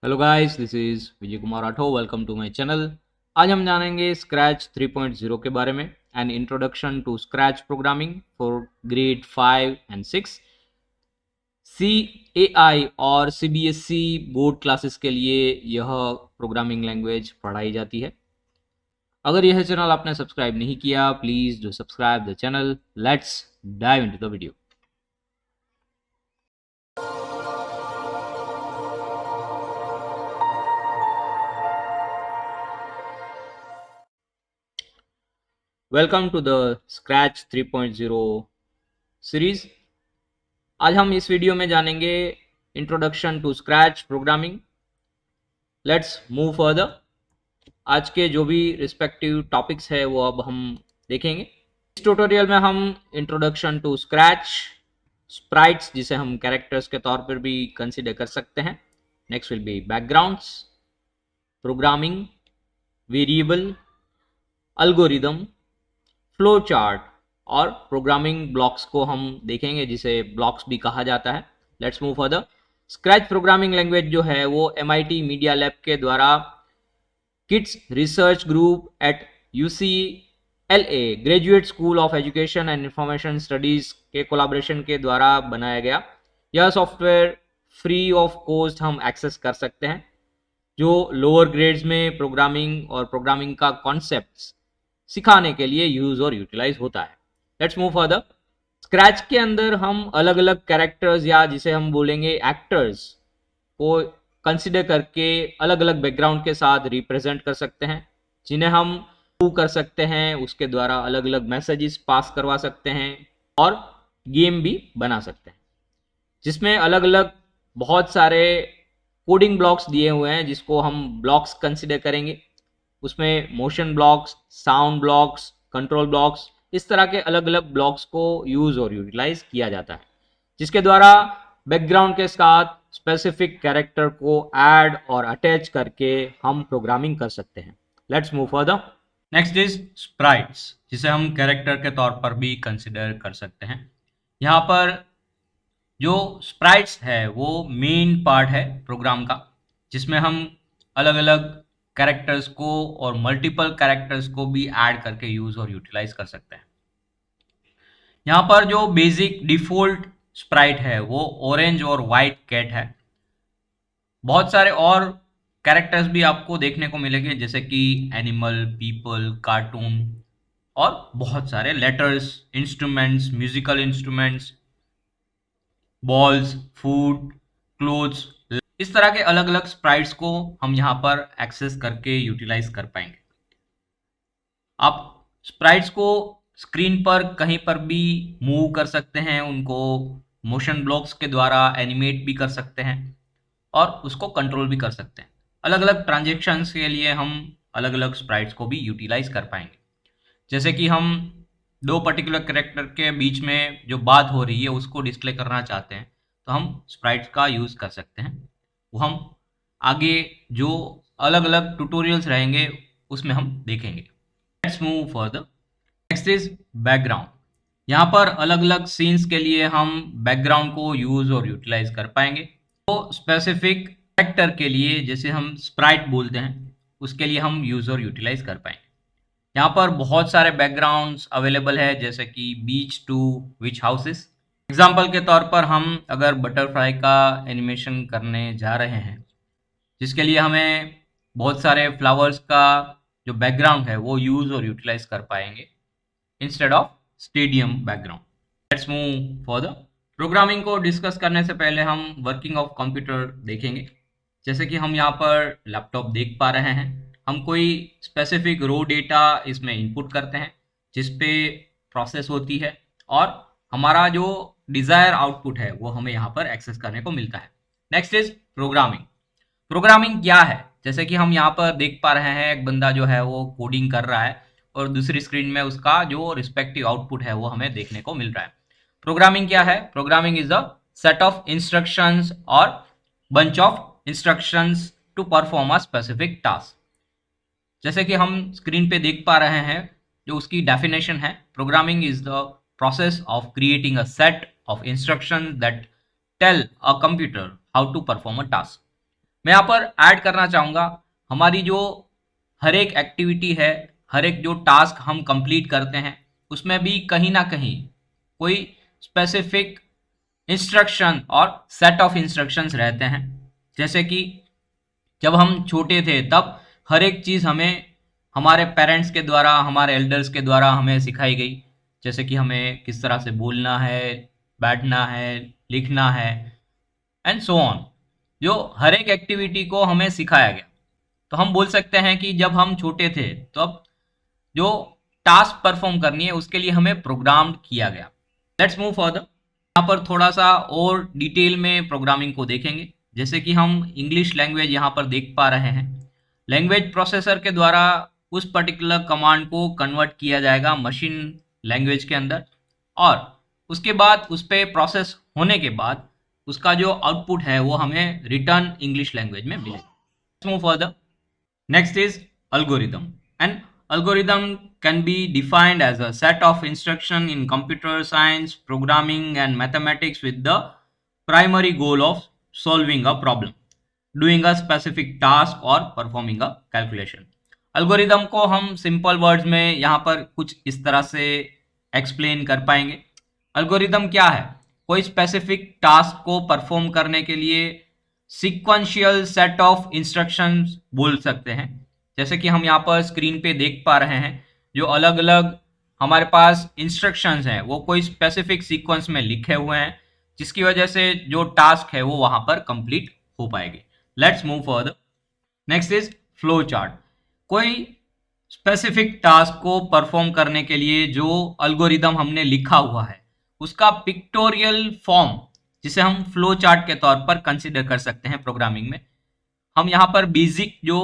Hello guys, this is Vijay Kumar Rathore. Welcome to my channel. आज हम जानेंगे स्क्रैच 3.0 के बारे में, an introduction to Scratch programming for grade 5 and 6। CAI और CBSE बोर्ड क्लासेस के लिए यह प्रोग्रामिंग लैंग्वेज पढ़ाई जाती है। अगर यह चैनल आपने सब्सक्राइब नहीं किया, please do subscribe the channel. Let's dive into the video. Welcome to the Scratch 3.0 series. आज हम इस वीडियो में जानेंगे introduction to Scratch programming. Let's move further. आज के जो भी रिस्पेक्टिव टॉपिक्स है वो अब हम देखेंगे। इस ट्यूटोरियल में हम इंट्रोडक्शन टू स्क्रैच, स्प्राइट्स जिसे हम कैरेक्टर्स के तौर पर भी कंसिडर कर सकते हैं, next will be backgrounds, programming, variable, algorithm, flow chart और प्रोग्रामिंग ब्लॉक्स को हम देखेंगे, जिसे ब्लॉक्स भी कहा जाता है। Let's move further. Scratch programming language जो है वो MIT मीडिया लैब के द्वारा kids research group at UCLA graduate school of education and information studies के कोलाब्रेशन के द्वारा बनाया गया। यह सॉफ्टवेयर फ्री ऑफ कॉस्ट हम एक्सेस कर सकते हैं, जो लोअर ग्रेड्स में प्रोग्रामिंग और प्रोग्रामिंग का कॉन्सेप्ट्स सिखाने के लिए यूज और यूटिलाइज होता है। Let's move further. स्क्रैच के अंदर हम अलग अलग कैरेक्टर्स या जिसे हम बोलेंगे एक्टर्स को कंसिडर करके अलग अलग बैकग्राउंड के साथ रिप्रेजेंट कर सकते हैं, जिन्हें हम कर सकते हैं, उसके द्वारा अलग अलग मैसेजेस पास करवा सकते हैं और गेम भी बना सकते हैं, जिसमें अलग अलग बहुत सारे कोडिंग ब्लॉक्स दिए हुए हैं जिसको हम ब्लॉक्स कंसिडर करेंगे। उसमें motion blocks, sound blocks, control blocks, इस तरह के अलग अलग ब्लॉक्स को यूज और यूटिलाइज किया जाता है, जिसके द्वारा बैकग्राउंड के साथ स्पेसिफिक कैरेक्टर को ऐड और अटैच करके हम प्रोग्रामिंग कर सकते हैं। Let's move further. Next is sprites, जिसे हम कैरेक्टर के तौर पर भी कंसिडर कर सकते हैं। यहाँ पर जो स्प्राइट्स है वो मेन पार्ट है प्रोग्राम का, जिसमें हम अलग अलग कैरेक्टर्स को और मल्टीपल कैरेक्टर्स को भी ऐड करके यूज और यूटिलाइज कर सकते हैं। यहाँ पर जो बेसिक डिफॉल्ट स्प्राइट है वो ऑरेंज और वाइट कैट है। बहुत सारे और कैरेक्टर्स भी आपको देखने को मिलेंगे, जैसे कि एनिमल, पीपल, कार्टून और बहुत सारे letters, instruments, musical instruments, balls, food, clothes, इस तरह के अलग अलग स्प्राइट्स को हम यहाँ पर एक्सेस करके यूटिलाइज कर पाएंगे। आप स्प्राइट्स को स्क्रीन पर कहीं पर भी मूव कर सकते हैं, उनको मोशन ब्लॉक्स के द्वारा एनिमेट भी कर सकते हैं और उसको कंट्रोल भी कर सकते हैं। अलग अलग ट्रांजेक्शन्स के लिए हम अलग अलग स्प्राइट्स को भी यूटिलाइज कर पाएंगे। जैसे कि हम दो पर्टिकुलर कैरेक्टर के बीच में जो बात हो रही है उसको डिस्प्ले करना चाहते हैं, तो हम स्प्राइट्स का यूज़ कर सकते हैं। वो हम आगे जो अलग अलग ट्यूटोरियल्स रहेंगे उसमें हम देखेंगे। Let's move further. Next is background. यहाँ पर अलग अलग सीन्स के लिए हम बैकग्राउंड को यूज और यूटिलाइज कर पाएंगे। तो स्पेसिफिक कैरेक्टर के लिए, जैसे हम स्प्राइट बोलते हैं, उसके लिए हम यूज और यूटिलाइज कर पाएंगे। यहाँ पर बहुत सारे बैकग्राउंड्स अवेलेबल है, जैसे कि बीच टू विच हाउसेस। एग्जाम्पल के तौर पर हम अगर बटरफ्लाई का एनिमेशन करने जा रहे हैं, जिसके लिए हमें बहुत सारे फ्लावर्स का जो बैकग्राउंड है वो यूज और यूटिलाइज कर पाएंगे instead of stadium background. Let's move further. Programming को डिस्कस करने से पहले हम वर्किंग ऑफ कंप्यूटर देखेंगे। जैसे कि हम यहाँ पर लैपटॉप देख पा रहे हैं, हम कोई स्पेसिफिक रो डेटा इसमें इनपुट करते हैं, जिस पे प्रोसेस होती है और हमारा जो डिज़ायर आउटपुट है वो हमें यहाँ पर एक्सेस करने को मिलता है। Next is programming. प्रोग्रामिंग क्या है? जैसे कि हम यहाँ पर देख पा रहे हैं, एक बंदा जो है वो कोडिंग कर रहा है और दूसरी स्क्रीन में उसका जो रिस्पेक्टिव आउटपुट है वो हमें देखने को मिल रहा है। प्रोग्रामिंग क्या है? Programming is a set of instructions और bunch of instructions to perform a specific task. जैसे कि हम स्क्रीन पे देख पा रहे हैं, जो उसकी डेफिनेशन है, programming is the process of creating a set of instructions that tell a computer how to perform a task. मैं यहाँ पर ऐड करना चाहूँगा, हमारी जो हर एक एक्टिविटी है, हर एक जो टास्क हम कंप्लीट करते हैं, उसमें भी कहीं ना कहीं कोई स्पेसिफिक इंस्ट्रक्शन और सेट ऑफ इंस्ट्रक्शंस रहते हैं। जैसे कि जब हम छोटे थे तब हर एक चीज़ हमें हमारे पेरेंट्स के द्वारा, हमारे एल्डर्स के द्वारा हमें सिखाई गई। जैसे कि हमें किस तरह से बोलना है, बैठना है, लिखना है एंड सो ऑन। जो हर एक एक्टिविटी को हमें सिखाया गया। तो हम बोल सकते हैं कि जब हम छोटे थे तब जो टास्क परफॉर्म करनी है उसके लिए हमें प्रोग्राम किया गया। Let's move further. यहाँ पर थोड़ा सा और डिटेल में प्रोग्रामिंग को देखेंगे। जैसे कि हम इंग्लिश लैंग्वेज यहाँ पर देख पा रहे हैं। लैंग्वेज प्रोसेसर के द्वारा उस पर्टिकुलर कमांड को कन्वर्ट किया जाएगा मशीन लैंग्वेज के अंदर, और उसके बाद उस पर प्रोसेस होने के बाद उसका जो आउटपुट है वो हमें रिटर्न इंग्लिश लैंग्वेज में मिलेगा। Let's move further. Next is algorithm. An algorithm can be defined as a set of instruction in computer science, programming and mathematics with the primary goal of solving a problem, doing a specific task or performing a calculation. Algorithm को हम simple words में यहाँ पर कुछ इस तरह से explain कर पाएंगे। Algorithm क्या है? कोई specific task को perform करने के लिए सीक्वेंशियल सेट ऑफ इंस्ट्रक्शंस बोल सकते हैं। जैसे कि हम यहाँ पर स्क्रीन पे देख पा रहे हैं, जो अलग अलग हमारे पास इंस्ट्रक्शंस हैं वो कोई स्पेसिफिक सीक्वेंस में लिखे हुए हैं, जिसकी वजह से जो टास्क है वो वहां पर कंप्लीट हो पाएगी। Let's move further. Next is flow chart. कोई स्पेसिफिक टास्क को परफॉर्म करने के लिए जो अल्गोरिदम हमने लिखा हुआ है उसका पिक्टोरियल फॉर्म, जिसे हम फ्लो चार्ट के तौर पर कंसिडर कर सकते हैं प्रोग्रामिंग में। हम यहाँ पर बेसिक जो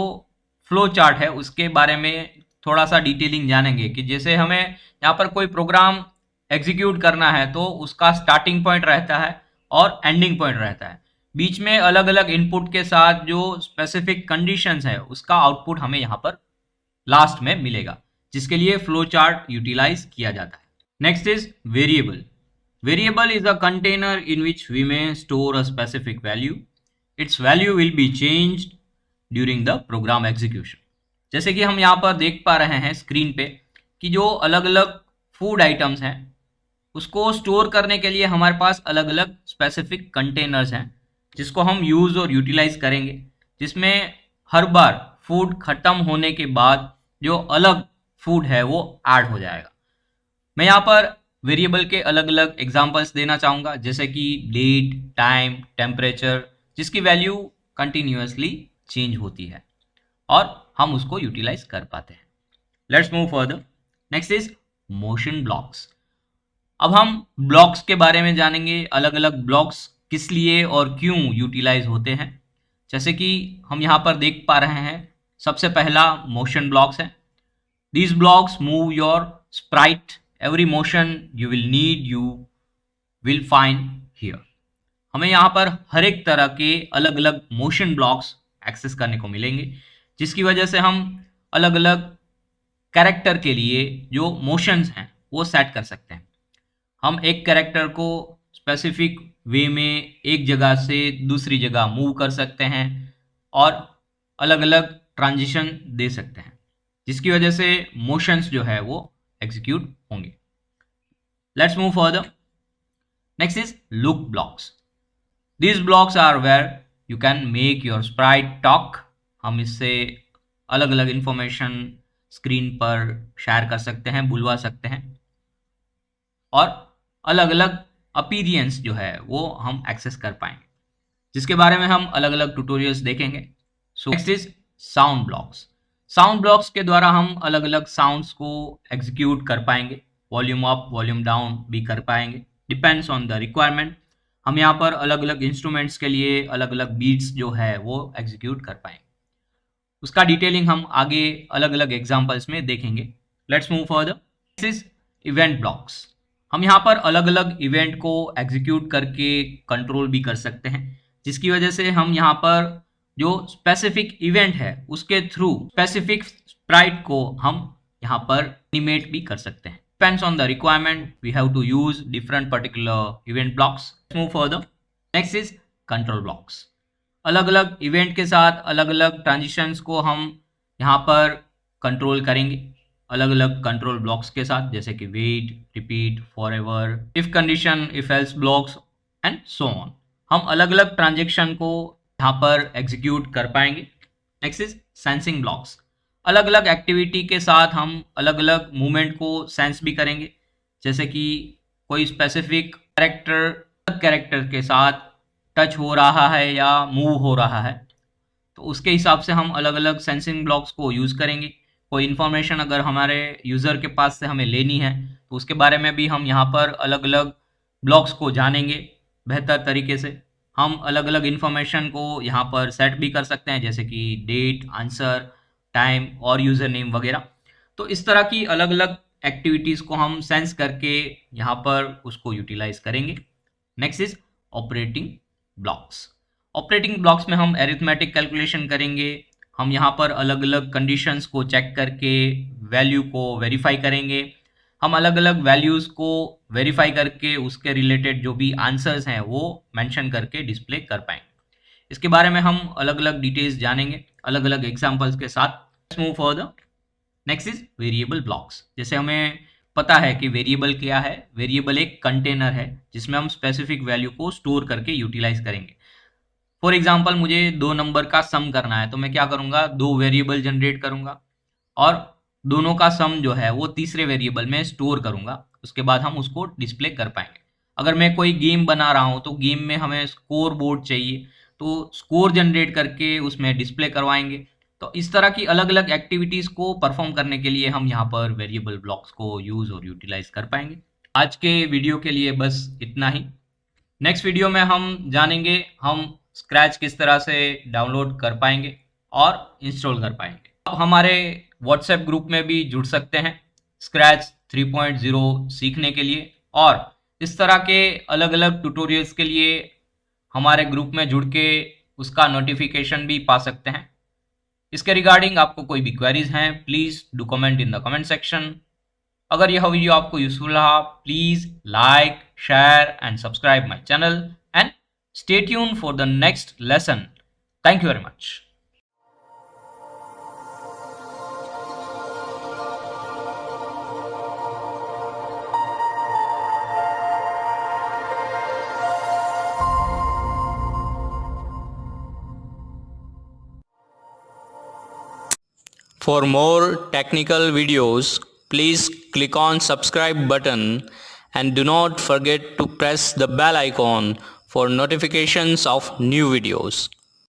फ्लो चार्ट है उसके बारे में थोड़ा सा डिटेलिंग जानेंगे कि जैसे हमें यहाँ पर कोई प्रोग्राम एग्जीक्यूट करना है तो उसका स्टार्टिंग पॉइंट रहता है और एंडिंग पॉइंट रहता है। बीच में अलग अलग इनपुट के साथ जो स्पेसिफिक कंडीशंस है उसका आउटपुट हमें यहाँ पर लास्ट में मिलेगा, जिसके लिए फ्लो चार्ट यूटिलाइज किया जाता है। Next is variable. Variable is a container in which we may store a specific value. Its value will be changed during the program execution. जैसे कि हम यहाँ पर देख पा रहे हैं स्क्रीन पे कि जो अलग अलग फूड आइटम्स हैं उसको स्टोर करने के लिए हमारे पास अलग अलग स्पेसिफिक कंटेनर्स हैं, जिसको हम यूज़ और यूटिलाइज करेंगे, जिसमें हर बार फूड खत्म होने के बाद जो अलग फूड है वो ऐड हो जाएगा। मैं यहाँ पर वेरिएबल के अलग अलग एग्जांपल्स देना चाहूँगा, जैसे कि डेट, टाइम, टेम्परेचर, जिसकी वैल्यू कंटिन्यूअसली चेंज होती है और हम उसको यूटिलाइज कर पाते हैं। Let's move further. Next is motion blocks. अब हम ब्लॉक्स के बारे में जानेंगे, अलग अलग ब्लॉक्स किस लिए और क्यों यूटिलाइज होते हैं। जैसे कि हम यहाँ पर देख पा रहे हैं, सबसे पहला मोशन ब्लॉक्स है। These blocks move your Sprite, every motion you will need you will find here। हमें यहाँ पर हर एक तरह के अलग अलग मोशन ब्लॉक्स एक्सेस करने को मिलेंगे, जिसकी वजह से हम अलग अलग कैरेक्टर के लिए जो मोशंस हैं वो सेट कर सकते हैं। हम एक कैरेक्टर को स्पेसिफिक वे में एक जगह से दूसरी जगह मूव कर सकते हैं और अलग अलग ट्रांजिशन दे सकते हैं, जिसकी वजह से मोशंस जो है वो एग्जीक्यूट होंगे। Let's move further. Next is look blocks. These blocks are where you can make your sprite talk. हम इससे अलग अलग इंफॉर्मेशन स्क्रीन पर शेयर कर सकते हैं, बुलवा सकते हैं, और अलग अलग अपीरियंस जो है वो हम एक्सेस कर पाएंगे, जिसके बारे में हम अलग अलग ट्यूटोरियल्स देखेंगे। So next is sound blocks. Sound blocks के द्वारा हम अलग अलग साउंड्स को एग्जीक्यूट कर पाएंगे, वॉल्यूम अप वॉल्यूम डाउन भी कर पाएंगे, डिपेंड्स ऑन द रिक्वायरमेंट। हम यहाँ पर अलग अलग इंस्ट्रूमेंट्स के लिए अलग अलग बीट्स जो है वो एग्जीक्यूट कर पाएंगे। उसका डिटेलिंग हम आगे अलग अलग एग्जाम्पल्स में देखेंगे। Let's move further. This is event blocks. हम यहाँ पर अलग अलग इवेंट को एग्जीक्यूट करके कंट्रोल भी कर सकते हैं, जिसकी वजह से हम यहाँ पर जो स्पेसिफिक इवेंट है उसके थ्रू स्पेसिफिक स्प्राइट को हम यहाँ पर एनिमेट भी कर सकते हैं। Depends on the requirement, we have to use different particular event blocks. Let's move further. Next is control blocks. अलग अलग इवेंट के साथ अलग अलग ट्रांजिशंस को हम यहाँ पर कंट्रोल करेंगे, अलग अलग कंट्रोल ब्लॉक्स के साथ, जैसे कि wait, repeat, forever, if condition, if else blocks and so on. हम अलग अलग ट्रांजेक्शन को यहाँ पर एग्जीक्यूट कर पाएंगे। Next is sensing blocks. अलग अलग एक्टिविटी के साथ हम अलग अलग मूवमेंट को सेंस भी करेंगे, जैसे कि कोई स्पेसिफिक कैरेक्टर के साथ टच हो रहा है या मूव हो रहा है, तो उसके हिसाब से हम अलग अलग सेंसिंग ब्लॉक्स को यूज़ करेंगे। कोई इन्फॉर्मेशन अगर हमारे यूज़र के पास से हमें लेनी है तो उसके बारे में भी हम यहाँ पर अलग अलग ब्लॉक्स को जानेंगे बेहतर तरीके से। हम अलग अलग इन्फॉर्मेशन को यहाँ पर सेट भी कर सकते हैं, जैसे कि डेट, आंसर, टाइम और यूज़र नेम वगैरह। तो इस तरह की अलग अलग एक्टिविटीज़ को हम सेंस करके यहाँ पर उसको यूटिलाइज करेंगे। Next is operating blocks. Operating blocks में हम एरिथमेटिक कैलकुलेशन करेंगे। हम यहाँ पर अलग अलग कंडीशंस को चेक करके वैल्यू को वेरीफाई करेंगे। हम अलग अलग वैल्यूज़ को वेरीफाई करके उसके रिलेटेड जो भी आंसर्स हैं वो मेंशन करके डिस्प्ले कर पाएंगे। इसके बारे में हम अलग अलग डिटेल्स जानेंगे अलग अलग एग्जांपल्स के साथ। Let's move further. Next is variable blocks. जैसे हमें पता है कि वेरिएबल क्या है। वेरिएबल एक कंटेनर है जिसमें हम स्पेसिफिक वैल्यू को स्टोर करके यूटिलाइज करेंगे। फॉर एग्जाम्पल मुझे 2 नंबर का सम करना है, तो मैं क्या करूँगा, 2 वेरिएबल जनरेट करूँगा और दोनों का सम जो है वो तीसरे वेरिएबल में स्टोर करूँगा। उसके बाद हम उसको डिस्प्ले कर पाएंगे। अगर मैं कोई गेम बना रहा हूँ तो गेम में हमें स्कोर बोर्ड चाहिए, तो स्कोर जनरेट करके उसमें डिस्प्ले करवाएंगे। तो इस तरह की अलग अलग एक्टिविटीज़ को परफॉर्म करने के लिए हम यहाँ पर वेरिएबल ब्लॉक्स को यूज़ और यूटिलाइज कर पाएंगे। आज के वीडियो के लिए बस इतना ही। नेक्स्ट वीडियो में हम जानेंगे हम स्क्रैच किस तरह से डाउनलोड कर पाएंगे और इंस्टॉल कर पाएंगे। आप हमारे व्हाट्सएप ग्रुप में भी जुड़ सकते हैं स्क्रैच 3.0 सीखने के लिए, और इस तरह के अलग अलग ट्यूटोरियल्स के लिए हमारे ग्रुप में जुड़ के उसका नोटिफिकेशन भी पा सकते हैं। इसके रिगार्डिंग आपको कोई भी क्वेरीज हैं, please do comment in the comment section. अगर यह वीडियो आपको यूजफुल रहा, please like, share and subscribe my channel and stay tuned for the next lesson. Thank you very much. For more technical videos, please click on subscribe button and do not forget to press the bell icon for notifications of new videos.